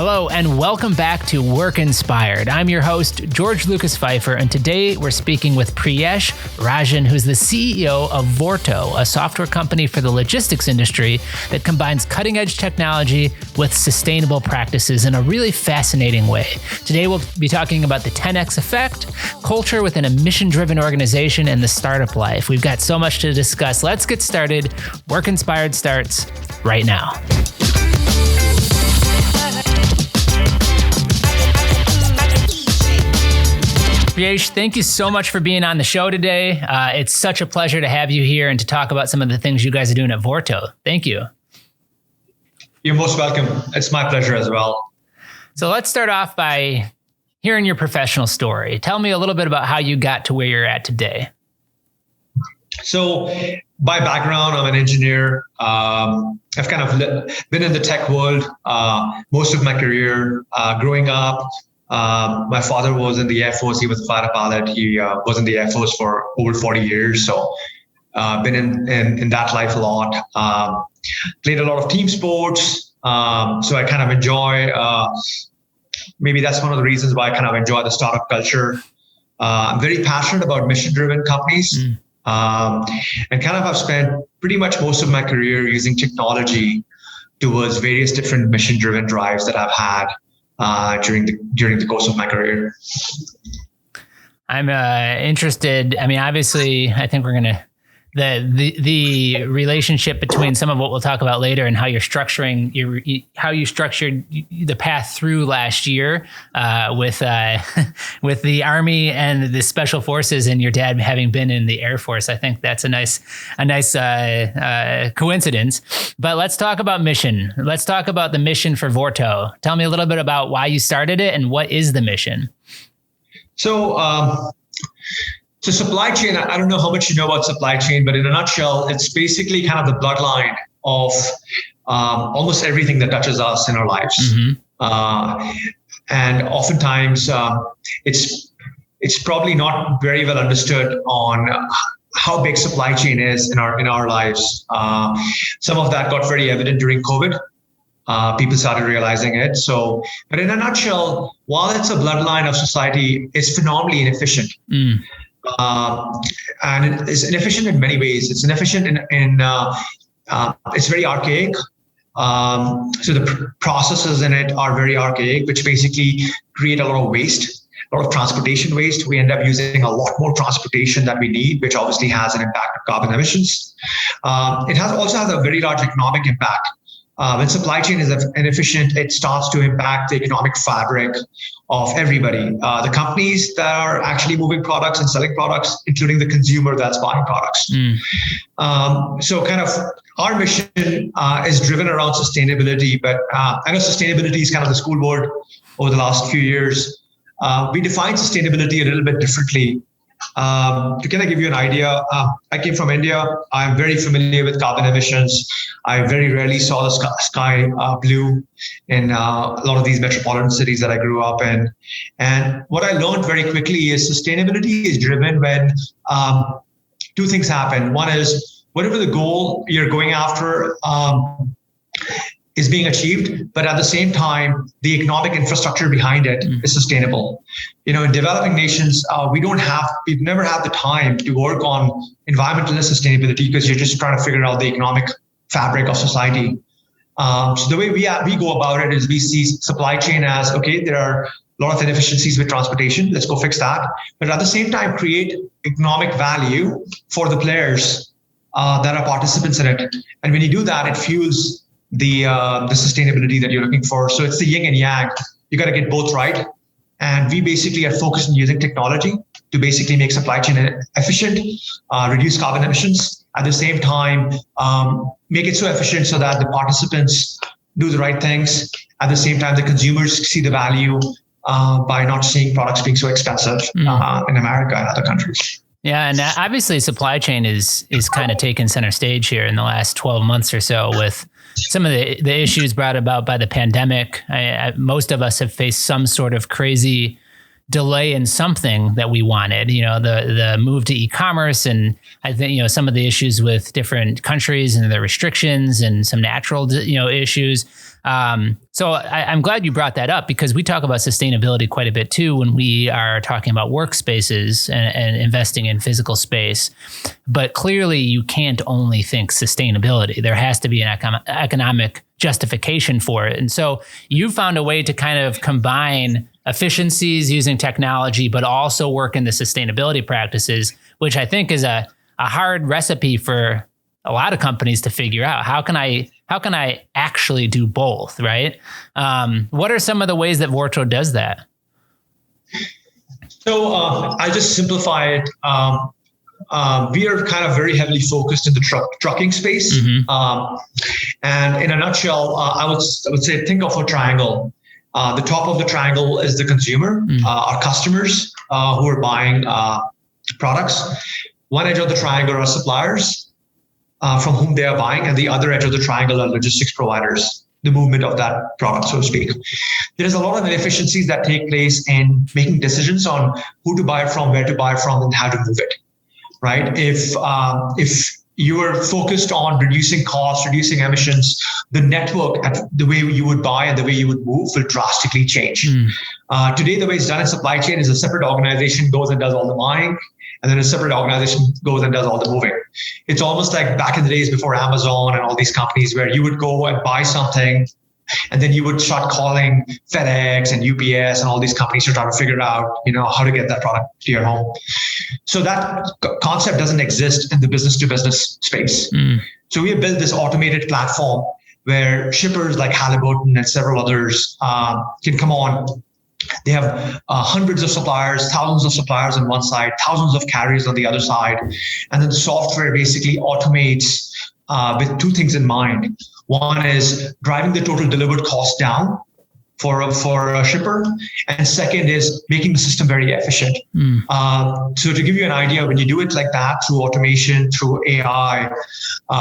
Hello and welcome back to Work Inspired. I'm your host, George Lucas Pfeiffer, and today we're speaking with Priyesh Ranjan, who's the CEO of Vorto, a software company for the logistics industry that combines cutting-edge technology with sustainable practices in a really fascinating way. Today we'll be talking about the 10X effect, culture within a mission-driven organization, and the startup life. We've got so much to discuss. Let's get started. Work Inspired starts right now. Priyesh, thank you so much for being on the show today. It's such a pleasure to have you here and to talk about some of the things you guys are doing at Vorto. Thank you. You're most welcome. It's my pleasure as well. So let's start off by hearing your professional story. Tell me a little bit about how you got to where you're at today. So by background, I'm an engineer. I've kind of been in the tech world most of my career. Growing up, my father was in the Air Force. He was a fighter pilot. He was in the Air Force for over 40 years. So been in that life a lot. Played a lot of team sports. So I kind of enjoy, maybe that's one of the reasons why I kind of enjoy the startup culture. I'm very passionate about mission-driven companies. And kind of have spent pretty much most of my career using technology towards various different mission-driven drives that I've had during the course of my career. I'm interested. I mean, obviously, I think we're gonna the relationship between some of what we'll talk about later and how you're structuring how you structured the path through last year with the Army and the Special Forces, and your dad having been in the Air Force. I think that's a nice coincidence. But let's talk about mission. Let's talk about the mission for Vorto. Tell me a little bit about why you started it and what is the mission. So supply chain, I don't know how much you know about supply chain, but in a nutshell, it's basically kind of the bloodline of almost everything that touches us in our lives. Mm-hmm. And oftentimes it's probably not very well understood on how big supply chain is in our lives. Some of that got very evident during COVID. People started realizing it. So, but in a nutshell, while it's a bloodline of society, it's phenomenally inefficient. Mm. And it's inefficient in many ways. It's inefficient in it's very archaic. So the processes in it are very archaic, which basically create a lot of waste, a lot of transportation waste. We end up using a lot more transportation than we need, which obviously has an impact on carbon emissions. It also has a very large economic impact. When supply chain is inefficient, it starts to impact the economic fabric of everybody. The companies that are actually moving products and selling products, including the consumer that's buying products. So kind of our mission is driven around sustainability, but I know sustainability is kind of the school word over the last few years. We define sustainability a little bit differently. To kind of give you an idea, I came from India. I'm very familiar with carbon emissions. I very rarely saw the sky blue in a lot of these metropolitan cities that I grew up in. And what I learned very quickly is sustainability is driven when two things happen. One is whatever the goal you're going after is being achieved, but at the same time, the economic infrastructure behind it is sustainable. You know, in developing nations, we've never had the time to work on environmental and sustainability because you're just trying to figure out the economic fabric of society. So the way we go about it is we see supply chain as, okay, there are a lot of inefficiencies with transportation. Let's go fix that. But at the same time, create economic value for the players that are participants in it. And when you do that, it fuels the sustainability that you're looking for. So it's the yin and yang. You got to get both right. And we basically are focused on using technology to basically make supply chain efficient, reduce carbon emissions. At the same time, make it so efficient so that the participants do the right things. At the same time, the consumers see the value by not seeing products being so expensive in America and other countries. Yeah, and obviously supply chain is kind of taken center stage here in the last 12 months or so with some of the issues brought about by the pandemic. Most of us have faced some sort of crazy delay in something that we wanted, the move to e-commerce. And I think, some of the issues with different countries and the restrictions and some natural, issues. So I'm glad you brought that up, because we talk about sustainability quite a bit too when we are talking about workspaces and investing in physical space. But clearly you can't only think sustainability. There has to be an economic justification for it. And so you found a way to kind of combine efficiencies using technology, but also work in the sustainability practices, which I think is a hard recipe for a lot of companies to figure out. How can I actually do both, right? What are some of the ways that Vorto does that? So I just simplify it. We are kind of very heavily focused in the trucking space. Mm-hmm. And in a nutshell, I would say, think of a triangle. The top of the triangle is the consumer, our customers who are buying products. One edge of the triangle are suppliers from whom they are buying, and the other edge of the triangle are logistics providers, the movement of that product, so to speak. There's a lot of inefficiencies that take place in making decisions on who to buy from, where to buy from, and how to move it, right? If you are focused on reducing costs, reducing emissions, the network, the way you would buy and the way you would move will drastically change. Today, the way it's done in supply chain is a separate organization goes and does all the buying, and then a separate organization goes and does all the moving. It's almost like back in the days before Amazon and all these companies, where you would go and buy something, and then you would start calling FedEx and UPS and all these companies to try to figure out, how to get that product to your home. So that concept doesn't exist in the business to business space. So we have built this automated platform where shippers like Halliburton and several others can come on. They have hundreds of suppliers, thousands of suppliers on one side, thousands of carriers on the other side. And then the software basically automates with two things in mind. One is driving the total delivered cost down for a shipper. And second is making the system very efficient. So to give you an idea, when you do it like that through automation, through AI,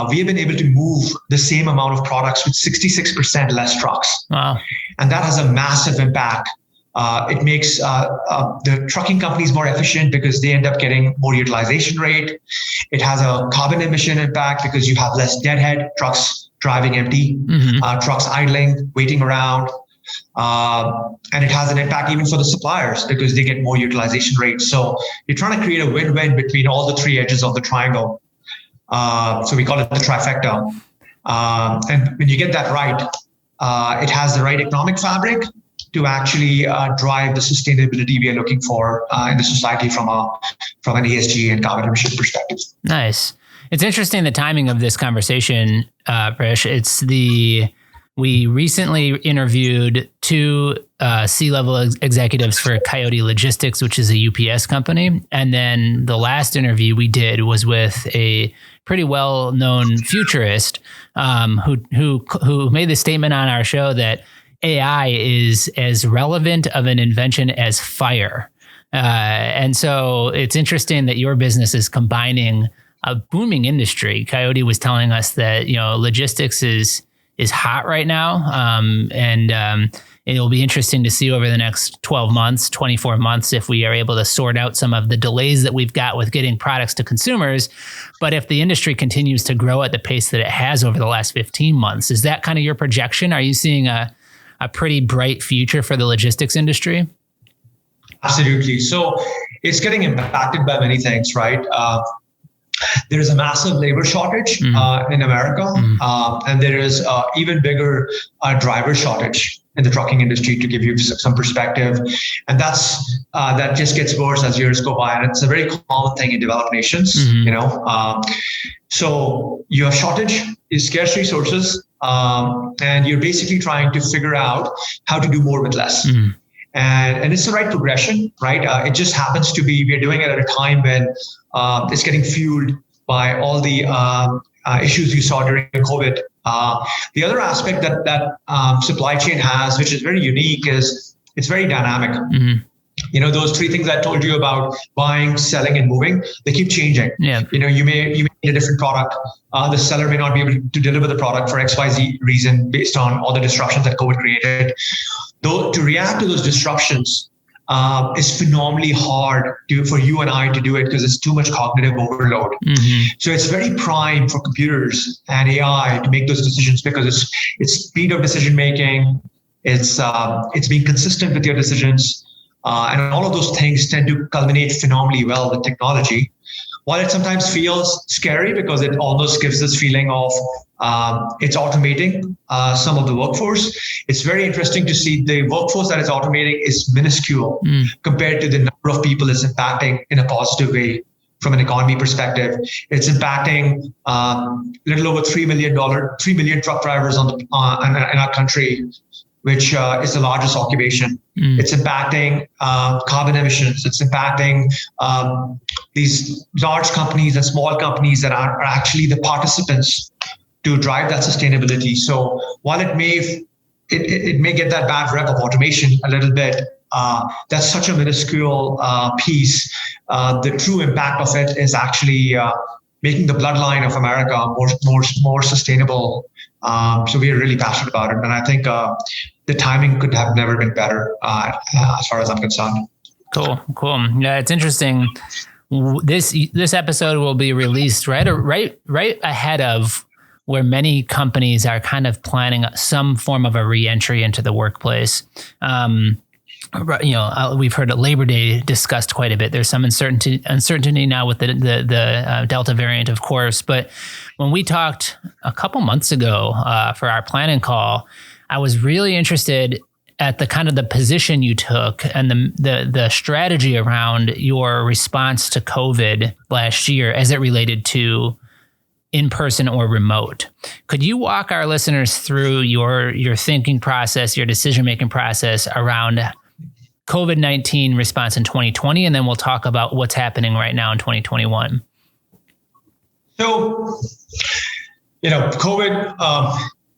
we have been able to move the same amount of products with 66% less trucks. Wow. And that has a massive impact. It makes the trucking companies more efficient because they end up getting more utilization rate. It has a carbon emission impact because you have less deadhead trucks driving empty, trucks idling, waiting around. And it has an impact even for the suppliers because they get more utilization rate. So you're trying to create a win-win between all the three edges of the triangle. So we call it the trifecta. And when you get that right, it has the right economic fabric to actually drive the sustainability we are looking for in the society from an ESG and carbon emission perspective. Nice. It's interesting the timing of this conversation, Priyesh. We recently interviewed two C-level executives for Coyote Logistics, which is a UPS company. And then the last interview we did was with a pretty well-known futurist who made the statement on our show that AI is as relevant of an invention as fire. And so it's interesting that your business is combining a booming industry. Coyote was telling us that, logistics is hot right now. And it'll be interesting to see over the next 12 months, 24 months, if we are able to sort out some of the delays that we've got with getting products to consumers. But if the industry continues to grow at the pace that it has over the last 15 months, is that kind of your projection? Are you seeing a pretty bright future for the logistics industry? Absolutely. So it's getting impacted by many things, right? There is a massive labor shortage in America, and there is even bigger driver shortage in the trucking industry, to give you some perspective. And that just gets worse as years go by. And it's a very common thing in developed nations, So you have shortage, is scarce resources, and you're basically trying to figure out how to do more with less. And it's the right progression, right? It just happens to be, we're doing it at a time when it's getting fueled by all the issues you saw during COVID. The other aspect that supply chain has, which is very unique, is it's very dynamic. Those three things I told you about: buying, selling, and moving, they keep changing. Yeah. You may need a different product. The seller may not be able to deliver the product for XYZ reason based on all the disruptions that COVID created. Though, to react to those disruptions, is phenomenally hard for you and I to do it because it's too much cognitive overload. So it's very prime for computers and AI to make those decisions because it's speed of decision making, it's being consistent with your decisions, and all of those things tend to culminate phenomenally well with technology. While it sometimes feels scary because it almost gives this feeling of it's automating some of the workforce, it's very interesting to see the workforce that it's automating is minuscule compared to the number of people it's impacting in a positive way from an economy perspective. It's impacting a little over $3 million truck drivers in our country, which is the largest occupation. It's impacting carbon emissions. It's impacting these large companies and small companies that are actually the participants to drive that sustainability. So while it may get that bad rep of automation a little bit, that's such a minuscule piece. The true impact of it is actually making the bloodline of America more sustainable. So we are really passionate about it, and I think the timing could have never been better as far as I'm concerned. Cool. Yeah, it's interesting. This episode will be released right ahead of where many companies are kind of planning some form of a re-entry into the workplace. We've heard Labor Day discussed quite a bit. There's some uncertainty now with the Delta variant, of course. But when we talked a couple months ago for our planning call, I was really interested at the kind of the position you took and the strategy around your response to COVID last year as it related to in-person or remote. Could you walk our listeners through your thinking process, your decision-making process around COVID-19 response in 2020, and then we'll talk about what's happening right now in 2021. So, COVID,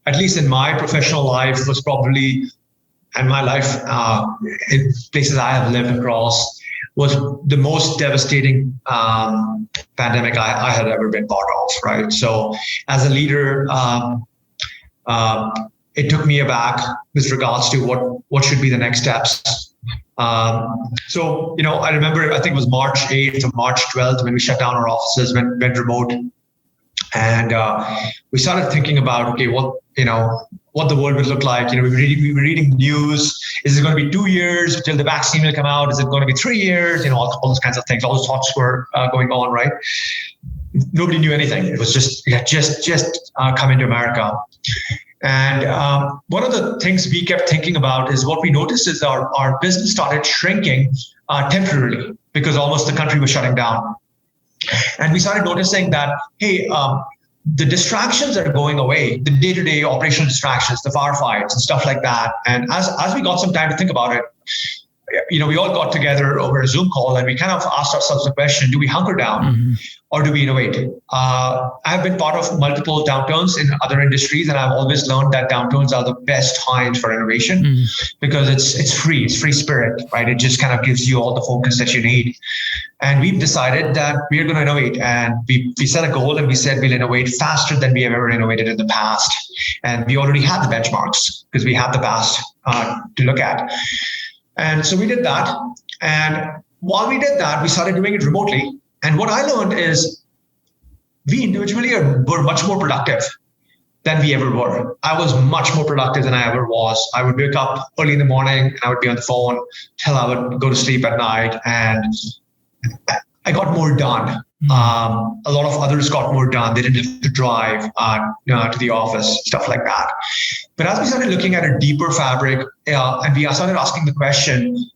at least in my professional life, was probably, and my life in places I have lived across, was the most devastating pandemic I had ever been part of, right? So as a leader, it took me aback with regards to what should be the next steps. I remember, I think it was March 8th or March 12th when we shut down our offices, went remote. And we started thinking about, okay, what the world would look like. We were reading news. Is it going to be 2 years till the vaccine will come out? Is it going to be 3 years? All those kinds of things. All those thoughts were going on, right? Nobody knew anything. It was just come into America. And one of the things we kept thinking about is what we noticed is our business started shrinking temporarily because almost the country was shutting down. And we started noticing that, hey, the distractions are going away, the day-to-day operational distractions, the firefights and stuff like that. And as we got some time to think about it, we all got together over a Zoom call and we kind of asked ourselves the question, do we hunker down or do we innovate? I've been part of multiple downturns in other industries, and I've always learned that downturns are the best times for innovation because it's free spirit, right? It just kind of gives you all the focus that you need. And we've decided that we're going to innovate, and we set a goal and we said we'll innovate faster than we have ever innovated in the past. And we already had the benchmarks because we have the past to look at. And so we did that. And while we did that, we started doing it remotely. And what I learned is we individually were much more productive than we ever were. I was much more productive than I ever was. I would wake up early in the morning and I would be on the phone till I would go to sleep at night. And I got more done. A lot of others got more done. They didn't have to drive to the office, stuff like that. But as we started looking at a deeper fabric, and we started asking the question,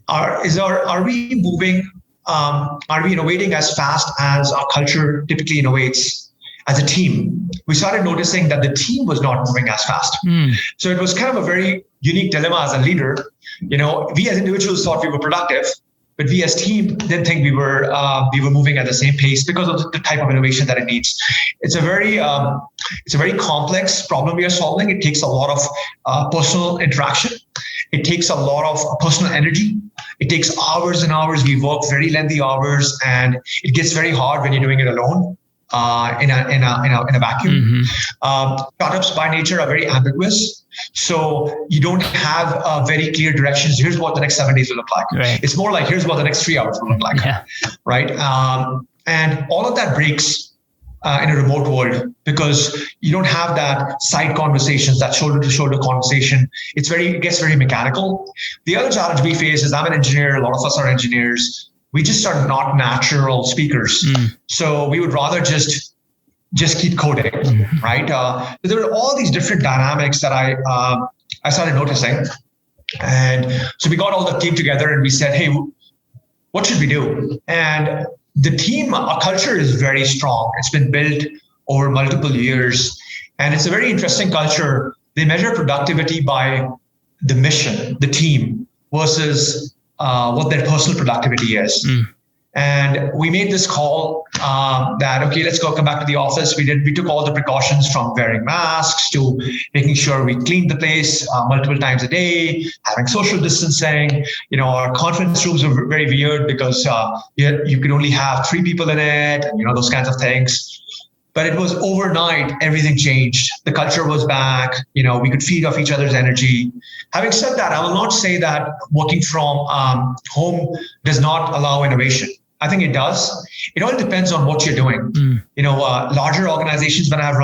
are we moving? Are we innovating as fast as our culture typically innovates as a team? We started noticing that the team was not moving as fast. So it was kind of a very unique dilemma as a leader. We as individuals thought we were productive, but we as team didn't think we were moving at the same pace because of the type of innovation that it needs. It's a very complex problem we are solving. It takes a lot of personal interaction. It takes a lot of personal energy. It takes hours and hours. We work very lengthy hours, and it gets very hard when you're doing it alone. in a vacuum. Startups by nature are very ambiguous. So you don't have very clear directions. Here's what the next 7 days will look like. Right. It's more like, here's what the next 3 hours will look like. Yeah. Right. And all of that breaks in a remote world because you don't have that side conversations, that shoulder to shoulder conversation. It gets very mechanical. The other challenge we face is, I'm an engineer. A lot of us are engineers. We just are not natural speakers. So we would rather just keep coding, right? But there were all these different dynamics that I started noticing. And so we got all the team together and we said, hey, what should we do? And the team, our culture is very strong. It's been built over multiple years. And it's a very interesting culture. They measure productivity by the mission, the team, versus what their personal productivity is. And we made this call that, okay, let's come back to the office. We took all the precautions from wearing masks to making sure we cleaned the place multiple times a day, having social distancing. Our conference rooms were very weird because you could only have 3 people in it, and those kinds of things. But it was overnight, everything changed. The culture was back. We could feed off each other's energy. Having said that, I will not say that working from home does not allow innovation. I think it does. It all depends on what you're doing. Larger organizations, when I've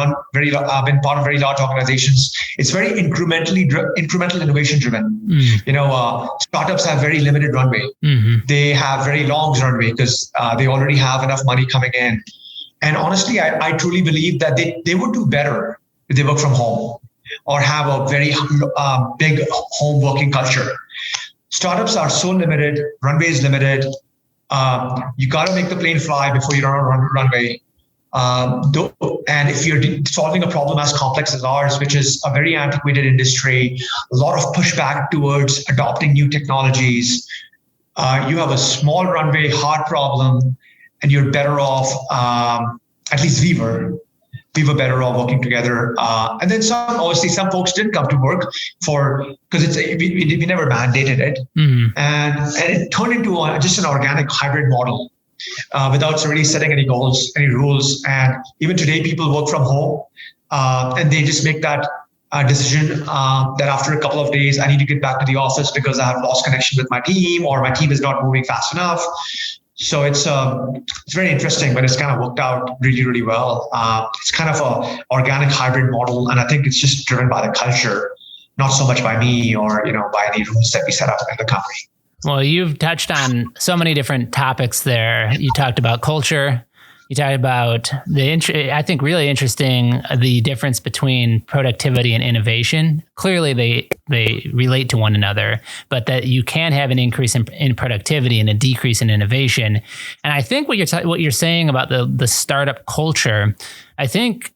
been part of very large organizations, it's very incremental innovation driven. Startups have very limited runway. They have very long runway because they already have enough money coming in. And honestly, I truly believe that they would do better if they work from home or have a very big home working culture. Startups are so limited, runway is limited. You got to make the plane fly before you run on runway. And if you're solving a problem as complex as ours, which is a very antiquated industry, a lot of pushback towards adopting new technologies, you have a small runway, hard problem, and you're better off, at least we were better off working together. And then some folks didn't come to work because we never mandated it. And it turned into just an organic hybrid model without really setting any goals, any rules. And even today, people work from home and they just make that decision that after a couple of days, I need to get back to the office because I have lost connection with my team or my team is not moving fast enough. So it's very interesting, but it's kind of worked out really, really well. It's kind of a organic hybrid model, and I think it's just driven by the culture, not so much by me or by any rules that we set up in the company. Well, you've touched on so many different topics there. You talked about culture. You talked about I think really interesting, the difference between productivity and innovation. Clearly, they relate to one another, but that you can have an increase in productivity and a decrease in innovation. And I think what you're saying about the startup culture, I think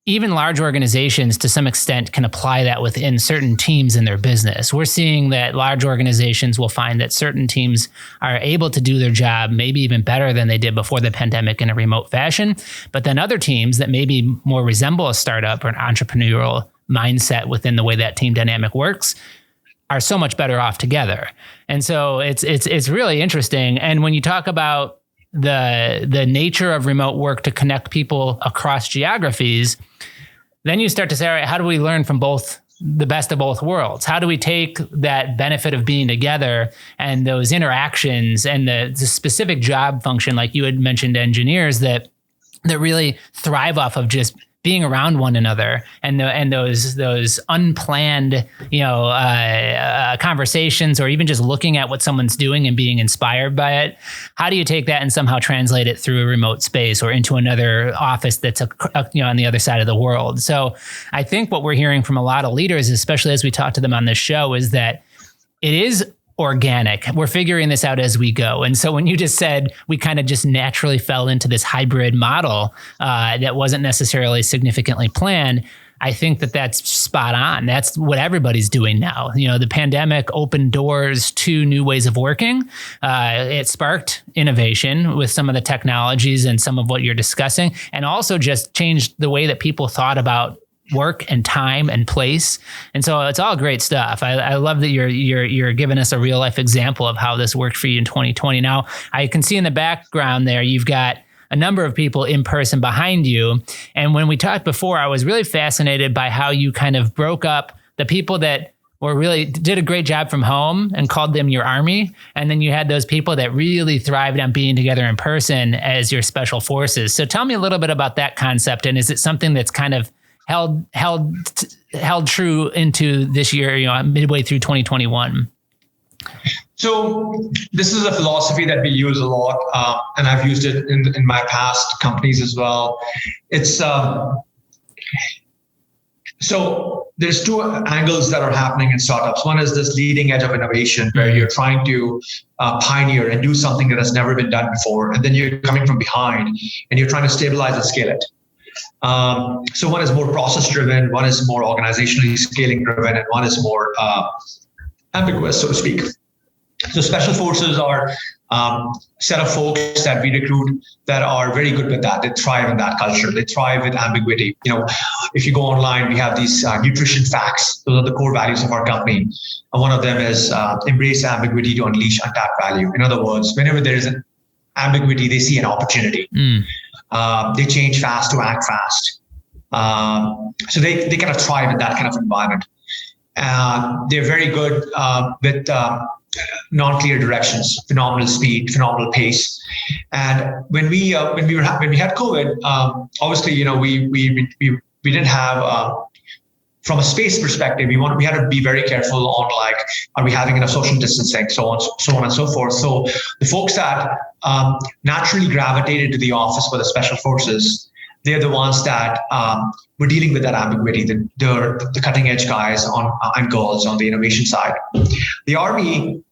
even large organizations to some extent can apply that within certain teams in their business. We're seeing that large organizations will find that certain teams are able to do their job maybe even better than they did before the pandemic in a remote fashion. But then other teams that maybe more resemble a startup or an entrepreneurial mindset within the way that team dynamic works are so much better off together. And so it's really interesting. And when you talk about the nature of remote work to connect people across geographies, then you start to say, all right, how do we learn from the best of both worlds? How do we take that benefit of being together and those interactions and the specific job function, like you had mentioned, engineers that really thrive off of just being around one another and those unplanned, conversations, or even just looking at what someone's doing and being inspired by it. How do you take that and somehow translate it through a remote space or into another office that's on the other side of the world? So I think what we're hearing from a lot of leaders, especially as we talk to them on this show, is that it is organic. We're figuring this out as we go. And so when you just said we kind of just naturally fell into this hybrid model that wasn't necessarily significantly planned, I think that's spot on. That's what everybody's doing now. The pandemic opened doors to new ways of working. It sparked innovation with some of the technologies and some of what you're discussing, and also just changed the way that people thought about work and time and place. And so it's all great stuff. I love that you're giving us a real life example of how this worked for you in 2020. Now, I can see in the background there, you've got a number of people in person behind you. And when we talked before, I was really fascinated by how you kind of broke up the people that were really did a great job from home and called them your army. And then you had those people that really thrived on being together in person as your special forces. So tell me a little bit about that concept. And is it something that's kind of held true into this year, midway through 2021? So this is a philosophy that we use a lot, and I've used it in my past companies as well. It's so there's two angles that are happening in startups. One is this leading edge of innovation where you're trying to pioneer and do something that has never been done before. And then you're coming from behind and you're trying to stabilize and scale it. So one is more process driven, one is more organizationally scaling driven, and one is more ambiguous, so to speak. So special forces are set of folks that we recruit that are very good with that. They thrive in that culture. They thrive with ambiguity. If you go online, we have these nutrition facts. Those are the core values of our company. And one of them is embrace ambiguity to unleash untapped value. In other words, whenever there is an ambiguity, they see an opportunity. They change fast to act fast. So they kind of thrive in that kind of environment. They're very good with non-clear directions, phenomenal speed, phenomenal pace. And when we had COVID, obviously, we didn't have from a space perspective, we had to be very careful on are we having enough social distancing, so on and so forth. So the folks that naturally gravitated to the office for the special forces, they're the ones that were dealing with that ambiguity, the cutting edge guys and girls on the innovation side. The Army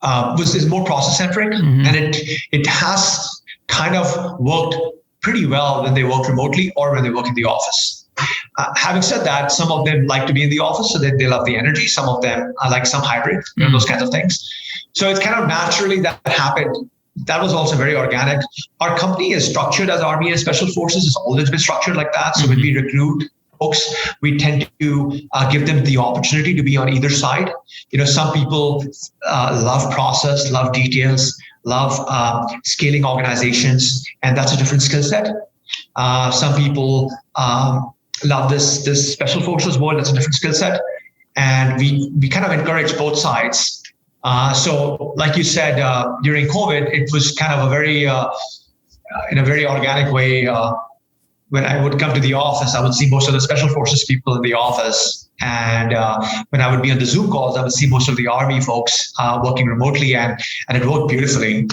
is more process centric, and it has kind of worked pretty well when they work remotely or when they work in the office. Having said that, some of them like to be in the office, so they love the energy. Some of them are like some hybrid, those kinds of things. So it's kind of naturally that happened. That was also very organic. Our company is structured as Army and Special Forces. It's always been structured like that. So when we recruit folks, we tend to give them the opportunity to be on either side. Some people love process, love details, love scaling organizations, and that's a different skill set. Some people love this Special Forces world. That's a different skill set. And we kind of encourage both sides. So like you said, during COVID, it was kind of in a very organic way. When I would come to the office, I would see most of the Special Forces people in the office. And when I would be on the Zoom calls, I would see most of the Army folks working remotely, and it worked beautifully.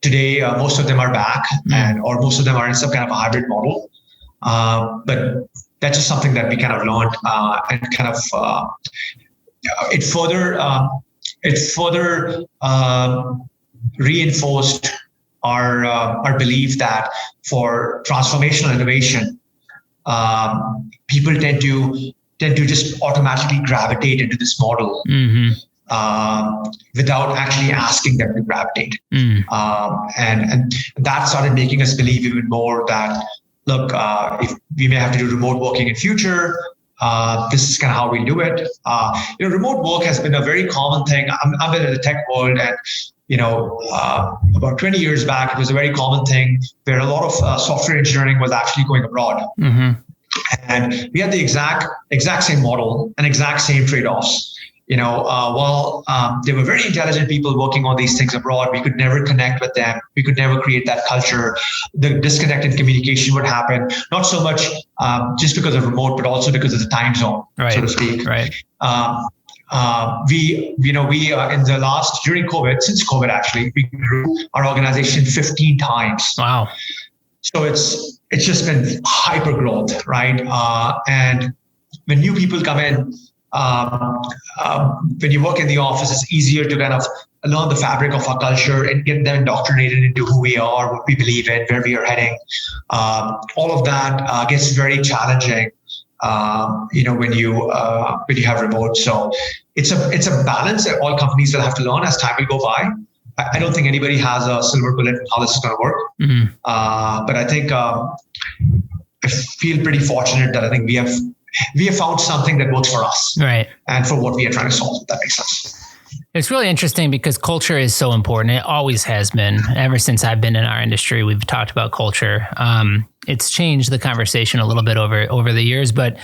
Today, most of them are back or most of them are in some kind of a hybrid model. But that's just something that we kind of learned and kind of it further reinforced our belief that for transformational innovation, people tend to just automatically gravitate into this model without actually asking them to gravitate. And that started making us believe even more that, look, if we may have to do remote working in future, this is kind of how we do it. Remote work has been a very common thing. I've been in the tech world, and about 20 years back, it was a very common thing where a lot of software engineering was actually going abroad. And we had the exact same model and exact same trade-offs. While there were very intelligent people working on these things abroad, we could never connect with them. We could never create that culture. The disconnect in communication would happen, not so much just because of remote, but also because of the time zone, so to speak. Right. During COVID, since COVID actually, we grew our organization 15 times. Wow. So it's just been hyper growth, right? And when new people come in, when you work in the office, it's easier to kind of learn the fabric of our culture and get them indoctrinated into who we are, what we believe in, where we are heading. All of that gets very challenging, when you have remote. So it's a balance that all companies will have to learn as time will go by. I don't think anybody has a silver bullet on how this is going to work. But I think I feel pretty fortunate that I think we have found something that works for us, right, and for what we are trying to solve. If that makes sense. It's really interesting because culture is so important. It always has been. Ever since I've been in our industry, we've talked about culture. It's changed the conversation a little bit over the years, but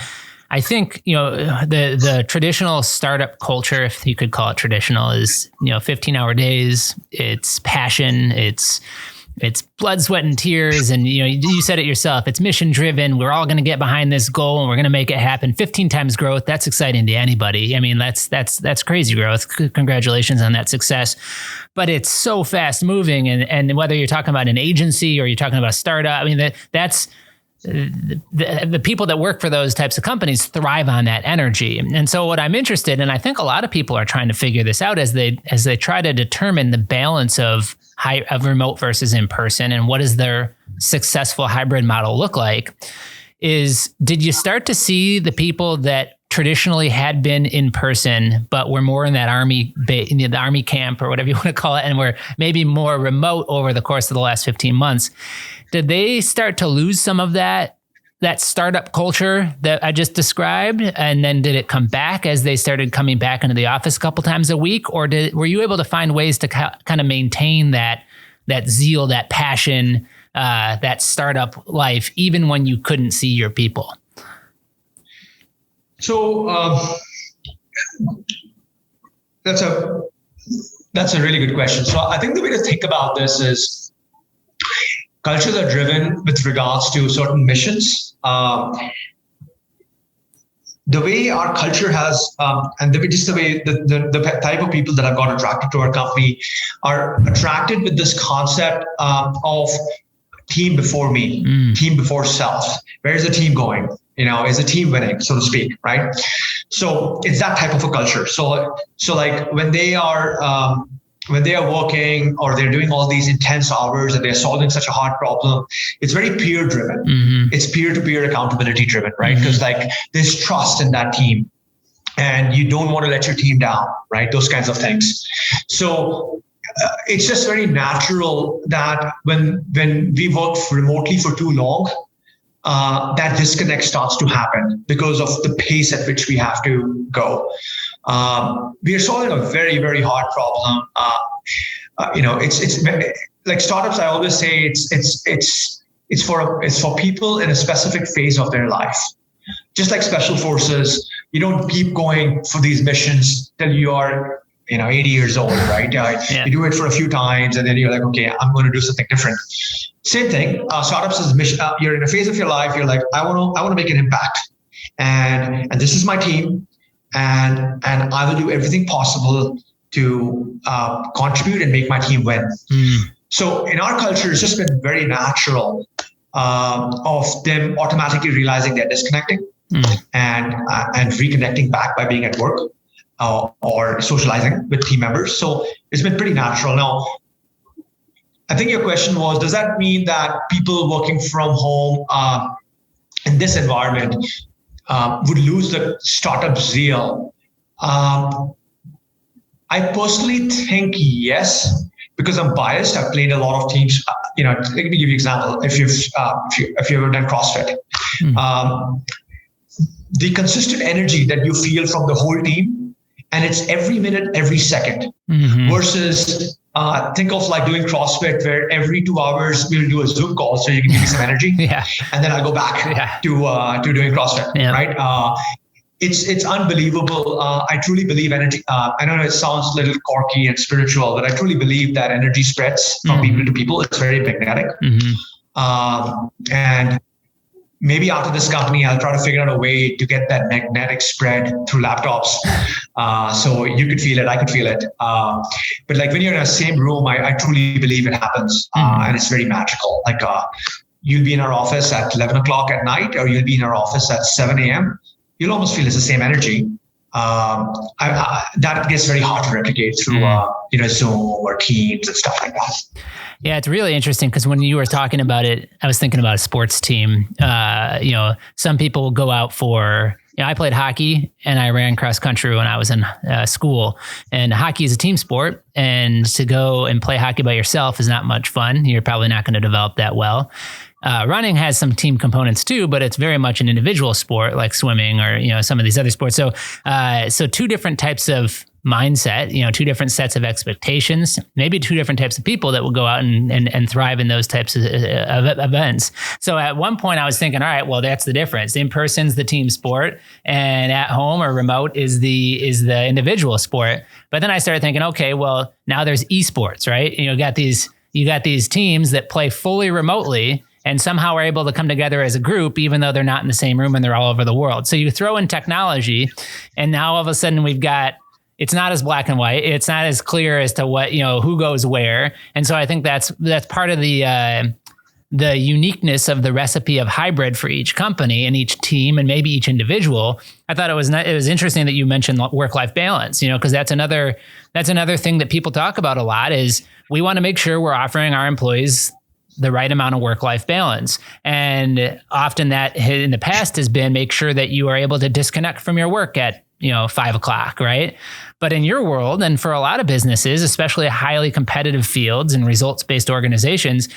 I think, the traditional startup culture, if you could call it traditional, is, 15-hour days. It's passion. It's blood, sweat, and tears. And, you said it yourself. It's mission driven. We're all going to get behind this goal and we're going to make it happen. 15 times growth. That's exciting to anybody. I mean, that's crazy growth. Congratulations on that success. But it's so fast moving. And whether you're talking about an agency or you're talking about a startup, I mean, that's the people that work for those types of companies thrive on that energy. And so what I'm interested in, I think a lot of people are trying to figure this out as they try to determine the balance of remote versus in person and what does their successful hybrid model look like, did you start to see the people that traditionally had been in person, but were more in that the army camp or whatever you want to call it, and were maybe more remote over the course of the last 15 months, did they start to lose some of that startup culture that I just described? And then did it come back as they started coming back into the office a couple times a week? Or were you able to find ways to kind of maintain that zeal, that passion, that startup life, even when you couldn't see your people? So that's a really good question. So I think the way to think about this is cultures are driven with regards to certain missions. The way our culture has, and the way the type of people that have got attracted to our company are attracted with this concept of team before me, team before self. Where's the team going? Is the team winning, so to speak, right? So it's that type of a culture. So like when they are working or they're doing all these intense hours and they're solving such a hard problem, it's very peer driven. Mm-hmm. It's peer-to-peer accountability driven, right? Because like there's trust in that team and you don't want to let your team down, right? Those kinds of things. So it's just very natural that when we work remotely for too long, that disconnect starts to happen because of the pace at which we have to go. We are solving a very, very hard problem. It's like startups. I always say it's for people in a specific phase of their life. Just like special forces, you don't keep going for these missions till you are 80 years old, right? You do it for a few times and then you're like, okay, I'm going to do something different. Same thing. Startups is mission. You're in a phase of your life. You're like, I want to make an impact, and this is my team, and I will do everything possible to contribute and make my team win. So in our culture, it's just been very natural of them automatically realizing they're disconnecting and reconnecting back by being at work. Or socializing with team members. So it's been pretty natural. Now, I think your question was, does that mean that people working from home in this environment would lose the startup zeal? I personally think yes, because I'm biased. I've played a lot of teams. Let me give you an example. If you've ever done CrossFit, the consistent energy that you feel from the whole team, and it's every minute, every second, versus think of like doing CrossFit where every 2 hours we'll do a Zoom call so you can give me some energy. And then I'll go back to doing CrossFit, right? It's unbelievable. I truly believe energy. I know it sounds a little quirky and spiritual, but I truly believe that energy spreads from people to people. It's very magnetic. And maybe after this company, I'll try to figure out a way to get that magnetic spread through laptops. So you could feel it, I could feel it. But like when you're in the same room, I truly believe it happens. And it's very magical. Like you'll be in our office at 11 o'clock at night, or you'll be in our office at 7 a.m. You'll almost feel it's the same energy. That gets very hard to replicate through Zoom or Teams and stuff like that. Yeah, it's really interesting because when you were talking about it, I was thinking about a sports team. Some people will go out for, I played hockey and I ran cross country when I was in school, and hockey is a team sport, and to go and play hockey by yourself is not much fun. You're probably not going to develop that well. Running has some team components too, but it's very much an individual sport like swimming or, some of these other sports. So two different types of mindset, two different sets of expectations, maybe two different types of people that will go out and thrive in those types of events. So at one point I was thinking, all right, well, that's the difference. In person's the team sport, and at home or remote is the individual sport. But then I started thinking, okay, well, now there's esports, right? You got these teams that play fully remotely and somehow are able to come together as a group, even though they're not in the same room and they're all over the world. So you throw in technology, and now all of a sudden it's not as black and white. It's not as clear as to what, who goes where. And so I think that's part of the uniqueness of the recipe of hybrid for each company and each team and maybe each individual. I thought it was interesting that you mentioned work-life balance, because that's another thing that people talk about a lot is we want to make sure we're offering our employees the right amount of work-life balance. And often that in the past has been make sure that you are able to disconnect from your work at 5 o'clock, right? But in your world, and for a lot of businesses, especially highly competitive fields and results-based organizations,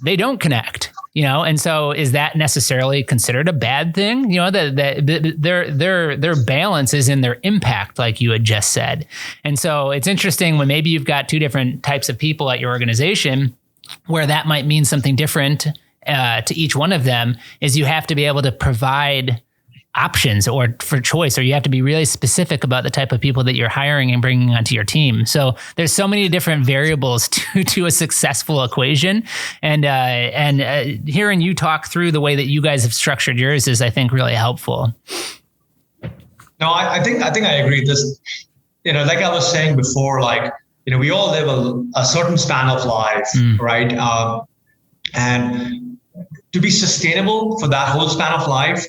they don't connect, and so is that necessarily considered a bad thing? Their balance is in their impact, like you had just said. And so it's interesting when maybe you've got two different types of people at your organization where that might mean something different to each one of them, is you have to be able to provide options or for choice, or you have to be really specific about the type of people that you're hiring and bringing onto your team. So there's so many different variables to a successful equation. And hearing you talk through the way that you guys have structured yours is, I think, really helpful. No, I think I agree. This, like I was saying before, we all live a certain span of life, right? And to be sustainable for that whole span of life,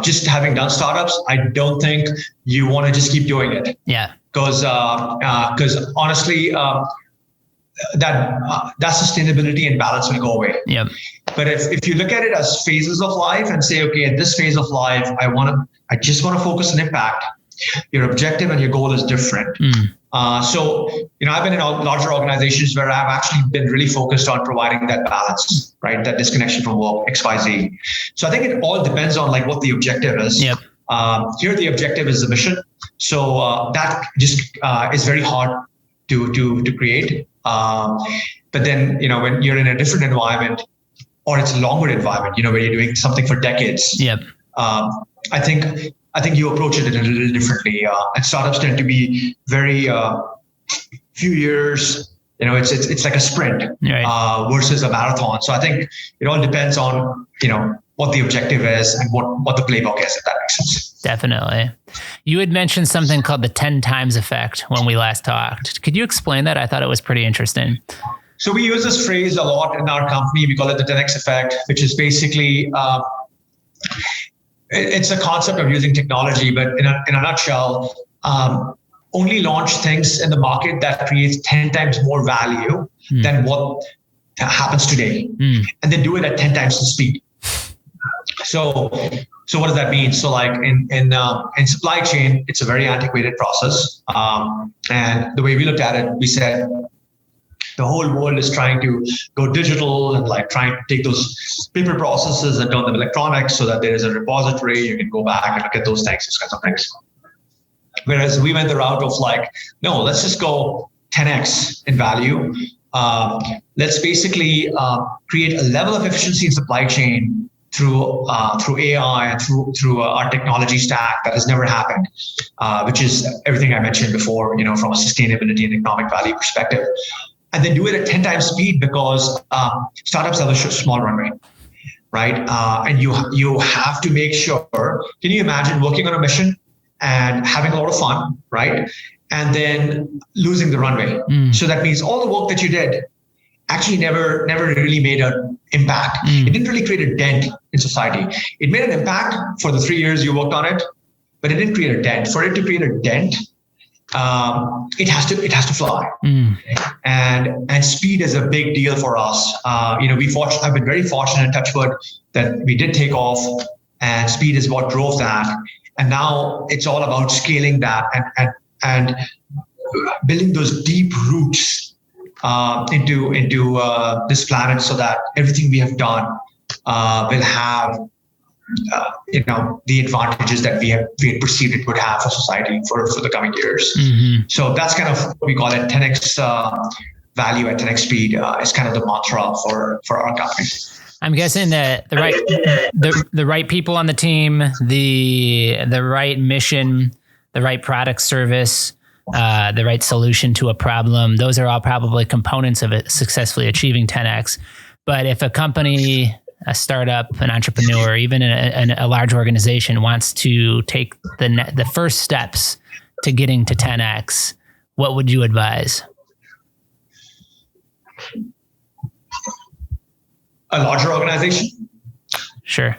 just having done startups, I don't think you want to just keep doing it. Yeah. Because honestly, that sustainability and balance will go away. Yep. But if you look at it as phases of life and say, okay, at this phase of life, I just want to focus on impact. Your objective and your goal is different. So, I've been in larger organizations where I've actually been really focused on providing that balance, right? That disconnection from work, XYZ. So I think it all depends on what the objective is. Yep. Here, the objective is the mission. So that just is very hard to create. But then, when you're in a different environment or it's a longer environment, where you're doing something for decades. Yep. I think you approach it a little differently. And startups tend to be very few years. It's like a sprint, right, versus a marathon. So I think it all depends on what the objective is and what the playbook is, if that makes sense. Definitely. You had mentioned something called the 10 times effect when we last talked. Could you explain that? I thought it was pretty interesting. So we use this phrase a lot in our company. We call it the 10x effect, which is basically it's a concept of using technology, but in a nutshell, only launch things in the market that creates 10 times more value than what happens today, and then do it at 10 times the speed. So what does that mean? So in supply chain, it's a very antiquated process, and the way we looked at it, we said, the whole world is trying to go digital and trying to take those paper processes and turn them electronic so that there is a repository. You can go back and look at those things, those kinds of things. Whereas we went the route of no, let's just go 10x in value. Let's basically create a level of efficiency in supply chain through AI and through our technology stack that has never happened, which is everything I mentioned before, from a sustainability and economic value perspective. And then do it at 10 times speed because startups have a small runway, right? And you have to make sure, can you imagine working on a mission and having a lot of fun, right? And then losing the runway. So that means all the work that you did actually never really made an impact. It didn't really create a dent in society. It made an impact for the 3 years you worked on it, but it didn't create a dent. For it to create a dent, it has to fly, and speed is a big deal for us. I've been very fortunate, touch wood, that we did take off, and speed is what drove that. And now it's all about scaling that and building those deep roots into this planet, so that everything we have done will have the advantages that we had perceived it would have for society for the coming years. So that's kind of what we call it 10x value at 10x speed is kind of the mantra for our company. I'm guessing that the right people on the team, the right mission, the right product service, the right solution to a problem, those are all probably components of it successfully achieving 10x. But if a company, a startup, an entrepreneur, even a large organization wants to take the first steps to getting to 10x, what would you advise? A larger organization? Sure.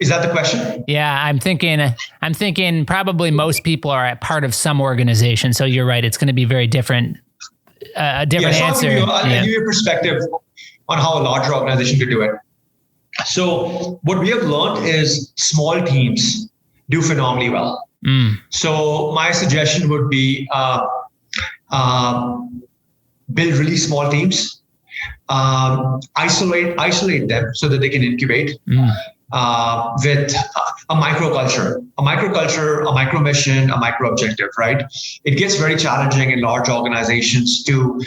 Is that the question? Yeah, I'm thinking probably most people are a part of some organization. So you're right. It's going to be very different, a different answer. I'll give you a perspective on how a larger organization could do it. So what we have learned is small teams do phenomenally well. So my suggestion would be build really small teams, isolate them so that they can incubate with a microculture, a micro mission, a micro objective, right? It gets very challenging in large organizations to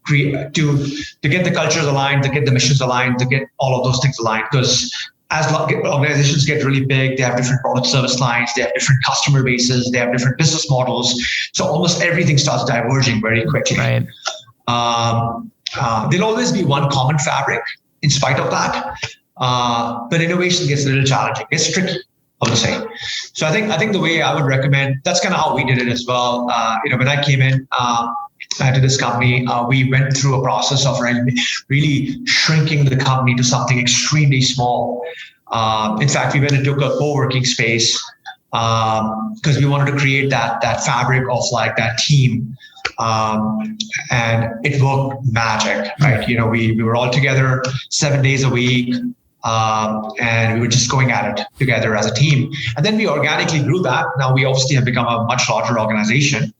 get the cultures aligned, to get the missions aligned, to get all of those things aligned. Because as organizations get really big, they have different product service lines, they have different customer bases, they have different business models. So almost everything starts diverging very quickly. Right. There'll always be one common fabric in spite of that. But innovation gets a little challenging. It's tricky, I would say. So I think the way I would recommend, that's kind of how we did it as well. When I came in to this company, we went through a process of really shrinking the company to something extremely small. In fact, we went and took a co-working space because we wanted to create that fabric of like that team. And it worked magic, right? We were all together 7 days a week. And we were just going at it together as a team. And then we organically grew that. Now we obviously have become a much larger organization.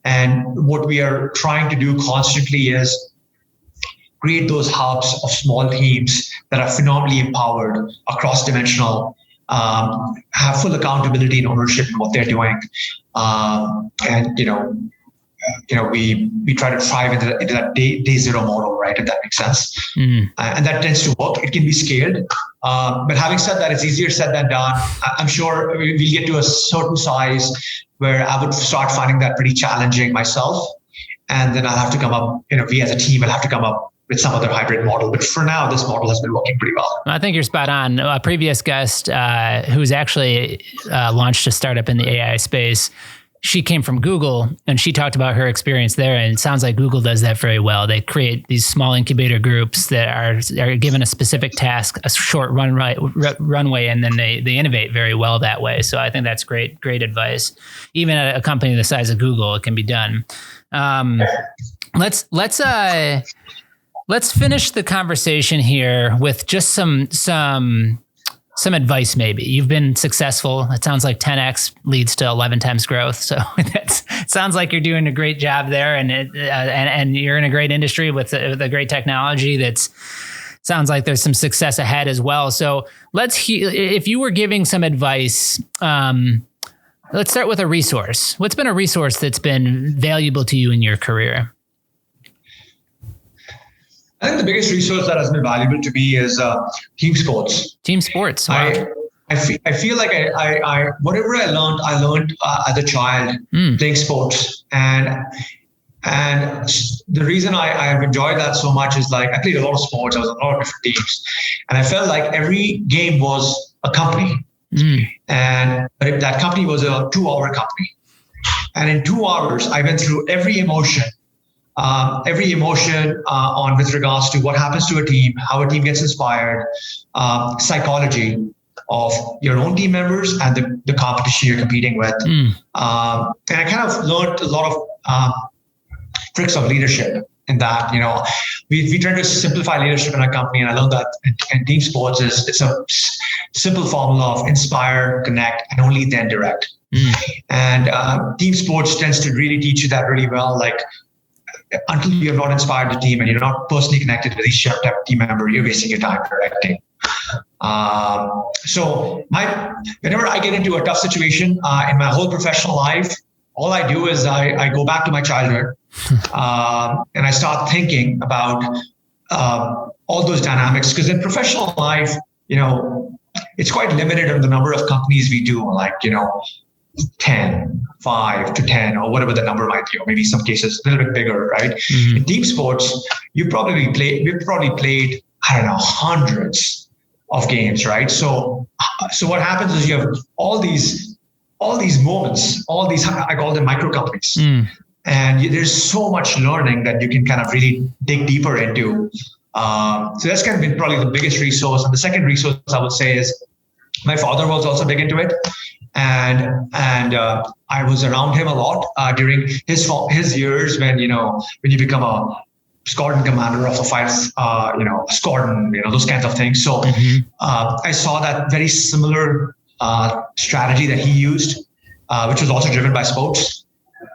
And what we are trying to do constantly is create those hubs of small teams that are phenomenally empowered, across dimensional, have full accountability and ownership in what they're doing. We try to thrive into that day zero model, right? If that makes sense. And that tends to work. It can be scaled. But having said that, it's easier said than done. I'm sure we'll get to a certain size where I would start finding that pretty challenging myself. And then I'll have to come up, we as a team will have to come up with some other hybrid model. But for now, this model has been working pretty well. I think you're spot on. A previous guest who's actually launched a startup in the AI space, she came from Google and she talked about her experience there. And it sounds like Google does that very well. They create these small incubator groups that are given a specific task, a short runway, and then they innovate very well that way. So I think that's great advice. Even at a company the size of Google, it can be done. Let's finish the conversation here with just some advice. Maybe you've been successful. It sounds like 10x leads to 11 times growth. So it sounds like you're doing a great job there, and you're in a great industry with a great technology. Sounds like there's some success ahead as well. So if you were giving some advice, let's start with a resource. What's been a resource that's been valuable to you in your career? I think the biggest resource that has been valuable to me is team sports. Team sports. Wow. I feel like I whatever I learned as a child playing sports, and the reason I have enjoyed that so much is like I played a lot of sports. I was in a lot of different teams, and I felt like every game was a company, and that company was a 2-hour company, and in 2 hours I went through every emotion on with regards to what happens to a team, how a team gets inspired, psychology of your own team members and the competition you're competing with. And I kind of learned a lot of tricks of leadership in that. We try to simplify leadership in our company, and I learned that in team sports it's a simple formula of inspire, connect, and only then direct. And team sports tends to really teach you that really well. Like, until you have not inspired the team and you're not personally connected with each team member, you're wasting your time directing. So whenever I get into a tough situation in my whole professional life, all I do is I go back to my childhood and I start thinking about all those dynamics. Because in professional life, it's quite limited on the number of companies we do, like, 10, 5 to 10, or whatever the number might be, or maybe some cases a little bit bigger, right? Mm-hmm. In team sports, we've probably played, I don't know, hundreds of games, right? So what happens is you have all these moments, all these, I call them micro companies. And there's so much learning that you can kind of really dig deeper into. So that's kind of been probably the biggest resource. And the second resource I would say is my father was also big into it. And I was around him a lot during his years when you become a squadron commander of a five, squadron, those kinds of things. So I saw that very similar strategy that he used, which was also driven by sports.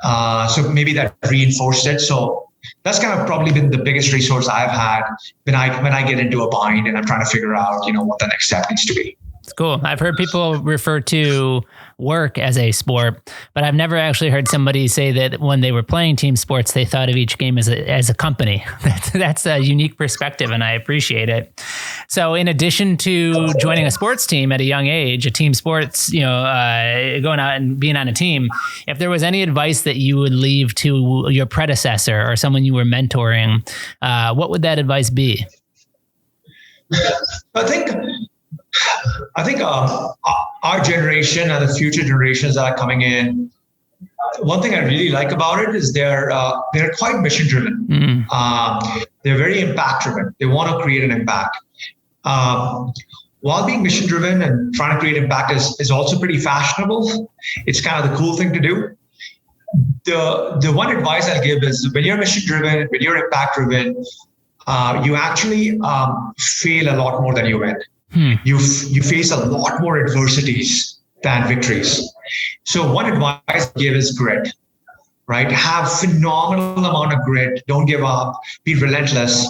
So maybe that reinforced it. So that's kind of probably been the biggest resource I've had when I get into a bind and I'm trying to figure out, what the next step needs to be. It's cool. I've heard people refer to work as a sport, but I've never actually heard somebody say that when they were playing team sports, they thought of each game as a company. That's a unique perspective, and I appreciate it. So in addition to joining a sports team at a young age, a team sports, going out and being on a team, if there was any advice that you would leave to your predecessor or someone you were mentoring, what would that advice be? I think our generation and the future generations that are coming in, one thing I really like about it is they're quite mission driven. They're very impact driven. They want to create an impact. While being mission driven and trying to create impact is also pretty fashionable. It's kind of the cool thing to do. The one advice I'll give is when you're mission driven, when you're impact driven, you actually fail a lot more than you win. You face a lot more adversities than victories. So one advice I give is grit, right? Have phenomenal amount of grit. Don't give up. Be relentless,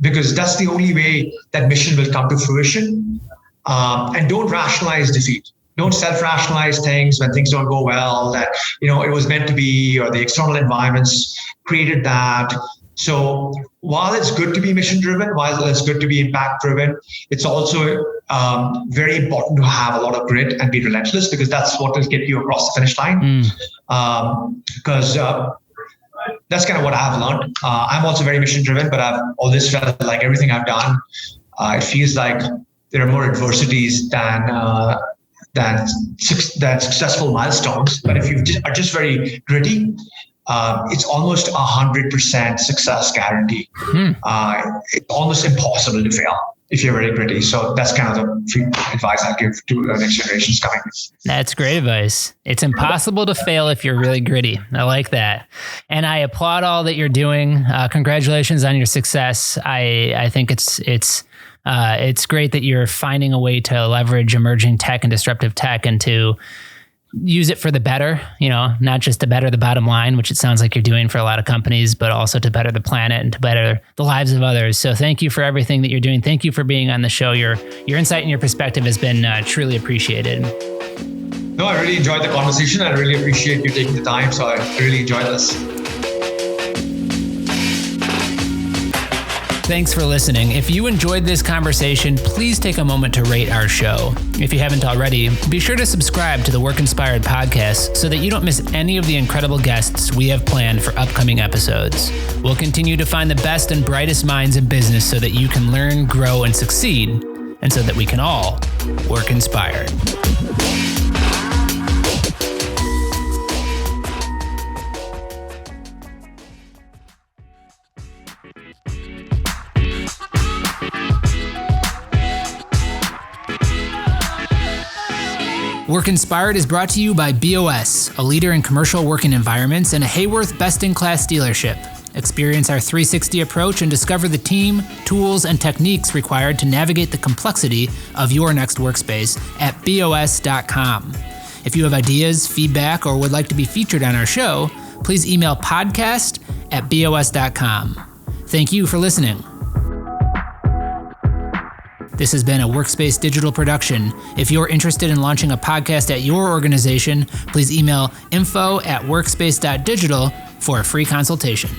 because that's the only way that mission will come to fruition. And don't rationalize defeat. Don't self-rationalize things when things don't go well, that, it was meant to be, or the external environments created that. So while it's good to be mission driven, while it's good to be impact driven, it's also very important to have a lot of grit and be relentless, because that's what will get you across the finish line. Because that's kind of what I've learned. I'm also very mission driven, but I've always felt like everything I've done, it feels like there are more adversities than successful milestones. But if you are just very gritty, it's almost 100% success guarantee. It's almost impossible to fail if you're very gritty. So that's kind of the advice I give to the next generations coming. That's great advice. It's impossible to fail if you're really gritty. I like that. And I applaud all that you're doing. Congratulations on your success. I think it's great that you're finding a way to leverage emerging tech and disruptive tech and to use it for the better, not just to better the bottom line, which it sounds like you're doing for a lot of companies, but also to better the planet and to better the lives of others. So thank you for everything that you're doing. Thank you for being on the show. Your insight and your perspective has been truly appreciated. No, I really enjoyed the conversation. I really appreciate you taking the time. So I really enjoyed this. Thanks for listening. If you enjoyed this conversation, please take a moment to rate our show. If you haven't already, be sure to subscribe to the Work Inspired podcast so that you don't miss any of the incredible guests we have planned for upcoming episodes. We'll continue to find the best and brightest minds in business so that you can learn, grow, and succeed, and so that we can all work inspired. Work Inspired is brought to you by BOS, a leader in commercial working environments and a Hayworth best-in-class dealership. Experience our 360 approach and discover the team, tools, and techniques required to navigate the complexity of your next workspace at BOS.com. If you have ideas, feedback, or would like to be featured on our show, please email podcast@BOS.com. Thank you for listening. This has been a Workspace digital production. If you're interested in launching a podcast at your organization, please email info@workspace.digital for a free consultation.